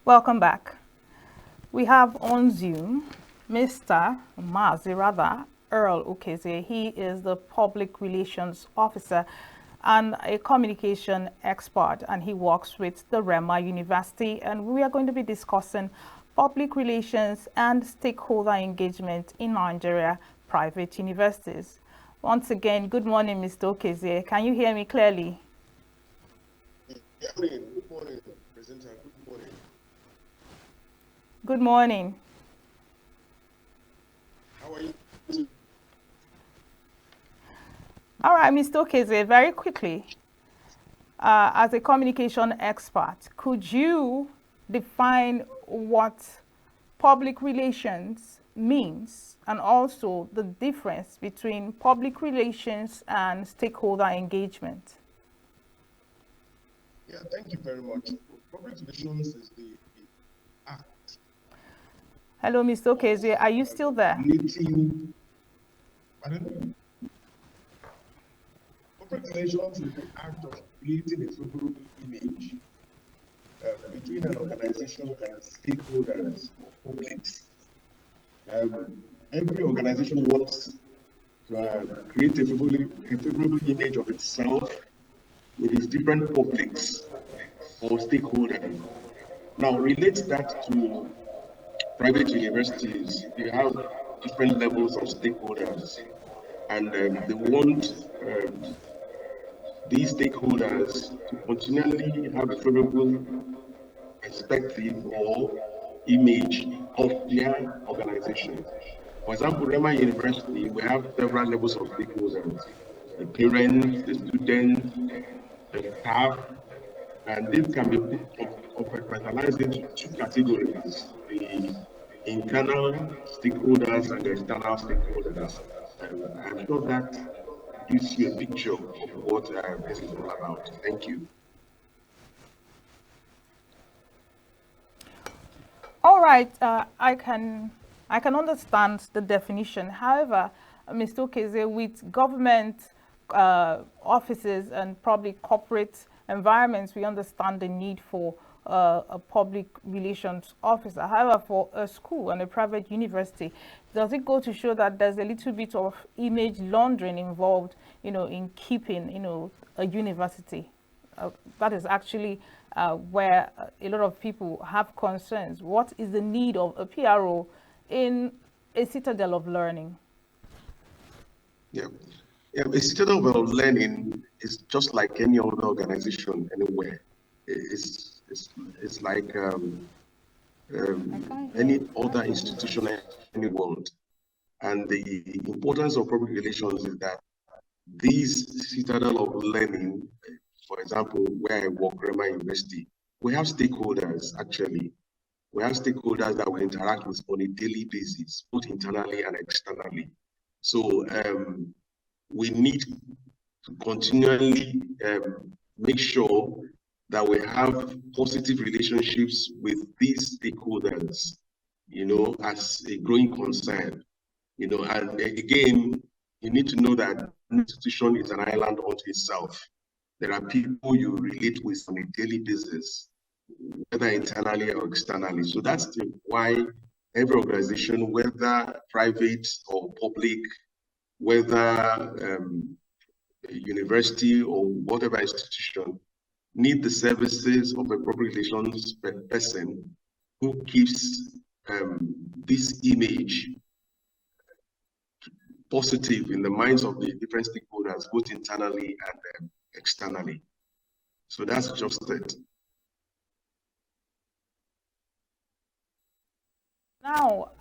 Welcome back. We have on Zoom Mr. Earl Ukeze. He is the Public Relations Officer and a communication expert, and he works with the REMA University. And we are going to be discussing public relations and stakeholder engagement in Nigeria private universities. Once again, good morning, Mr. Ukeze. Can you hear me clearly? Good morning, presenter. Good morning. Good morning. How are you? All right, Mr. Ukeze, very quickly, as a communication expert, could you define what public relations means and also the difference between public relations and stakeholder engagement? Yeah, thank you very much. Public relations is the act. Hello, Mr. Ukeze, are you still there? Public relations is the act of creating a favorable image between an organization and stakeholders or publics. Every organization wants to create a favorable image of itself with its different publics or stakeholders. Now, relate that to private universities. You have different levels of stakeholders, and they want these stakeholders to continually have a favorable perspective or image of their organization. For example, REMA University, we have several levels of stakeholders: the parents, the students, the staff, and this can be compartmentalized into two categories: the internal stakeholders and the external stakeholders. I'm sure that gives you a picture of what this is all about. Thank you. All right, I can understand the definition. However, Mr. Ukeze, with government offices and probably corporate environments, we understand the need for a public relations officer. However, for a school and a private university, does it go to show that there's a little bit of image laundering involved, in keeping, a university? That is actually where a lot of people have concerns. What is the need of a PRO in a citadel of learning? Yeah, a citadel of learning is just like any other organization anywhere. It's like any other institution in the world. And the importance of public relations is that these citadel of learning, for example, where I work, REMA University, we have stakeholders actually. We have stakeholders that we interact with on a daily basis, both internally and externally. So we need to continually make sure that we have positive relationships with these stakeholders, as a growing concern. And again, you need to know that an institution is an island unto itself. There are people you relate with on a daily basis, whether internally or externally. So that's why every organization, whether private or public, whether a university or whatever institution, need the services of a public relations person who keeps this image positive in the minds of the different stakeholders, both internally and externally. So that's just it. Now,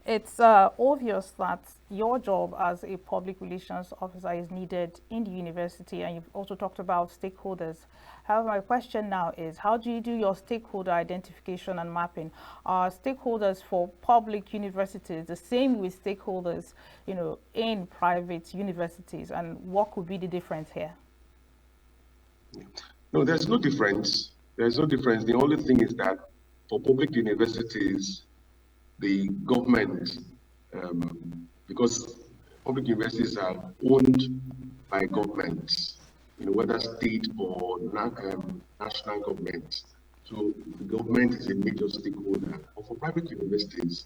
it's obvious that your job as a public relations officer is needed in the university, and you've also talked about stakeholders. However, my question now is, how do you do your stakeholder identification and mapping? Are stakeholders for public universities the same with stakeholders, in private universities, and what could be the difference here? No, there's no difference. There's no difference. The only thing is that for public universities, the government, because public universities are owned by governments, whether state or national government. So government is a major stakeholder. But for private universities,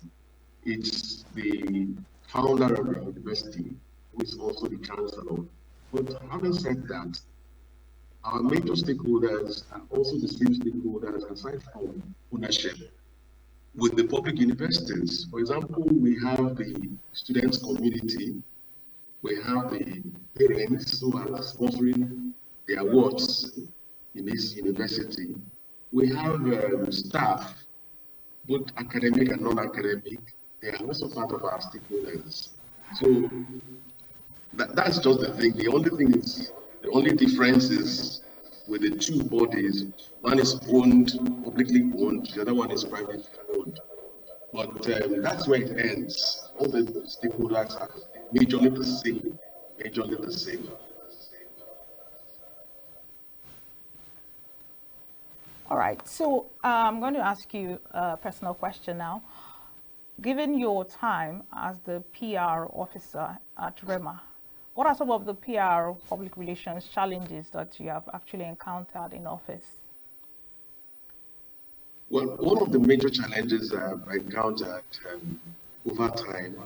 it's the founder of the university who is also the chancellor. But having said that, our major stakeholders are also the same stakeholders aside from ownership with the public universities. For example, we have the students' community, we have the parents who are sponsoring the awards in this university, we have staff, both academic and non-academic. They are also part of our stakeholders. So that's just the thing. The only difference is with the two bodies. One is publicly owned, the other one is privately owned. But that's where it ends. All the stakeholders are majorly the same, majorly the same. All right, so I'm going to ask you a personal question now. Given your time as the PR officer at REMA, what are some of the PR public relations challenges that you have actually encountered in office? Well, one of the major challenges I've encountered over time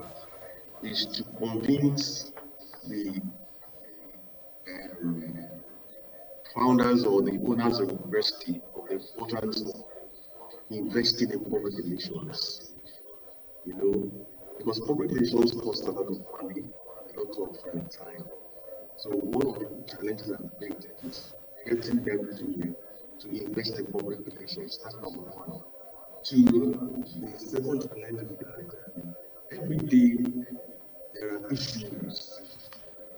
is to convince the founders or the owners of the university of the importance of investing in public relations. You know, because public relations cost a lot of money, a lot of time. So one of the challenges I've faced is getting them to invest in public relations. That's number one. Two, the second challenge is that every day there are issues.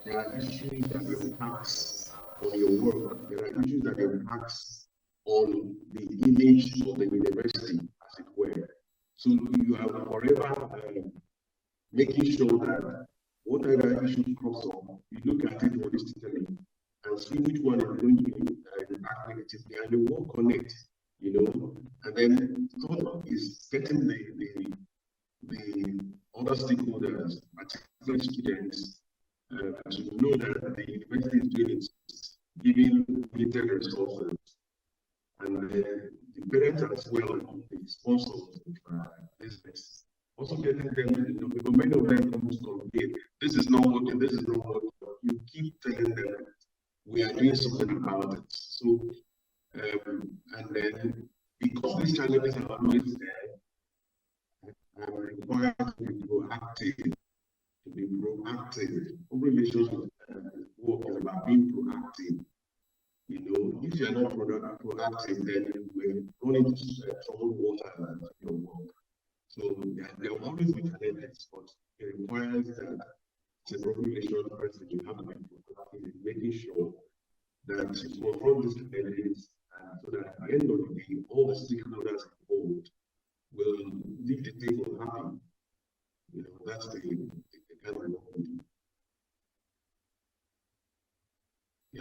There are issues that impact on your work. There are issues that impact on the image of the university, as it were. So you are forever making sure that whatever issue crops up, you look at it holistically and see which one is going to impact negatively and you work on it, you know. And then third is getting the other stakeholders, particularly students, to know that the university is doing it, giving limited resources. And the parents as well, the sponsors of business, also getting them to know, because many of them almost complain, this is not working, this is not working. You keep telling them we are doing something about it. So, and then because these challenges are always there, I'm required to be proactive. Open relationship work is about being proactive. You know, if you're not proactive, then you will run into troubled water in your work. So there will always be challenges, but it requires that as a public relations person, you have to be proactive in making sure that you confront these challenges so that at the end of the day, all the stakeholders involved will leave the table happy. You know, that's the kind of work we do.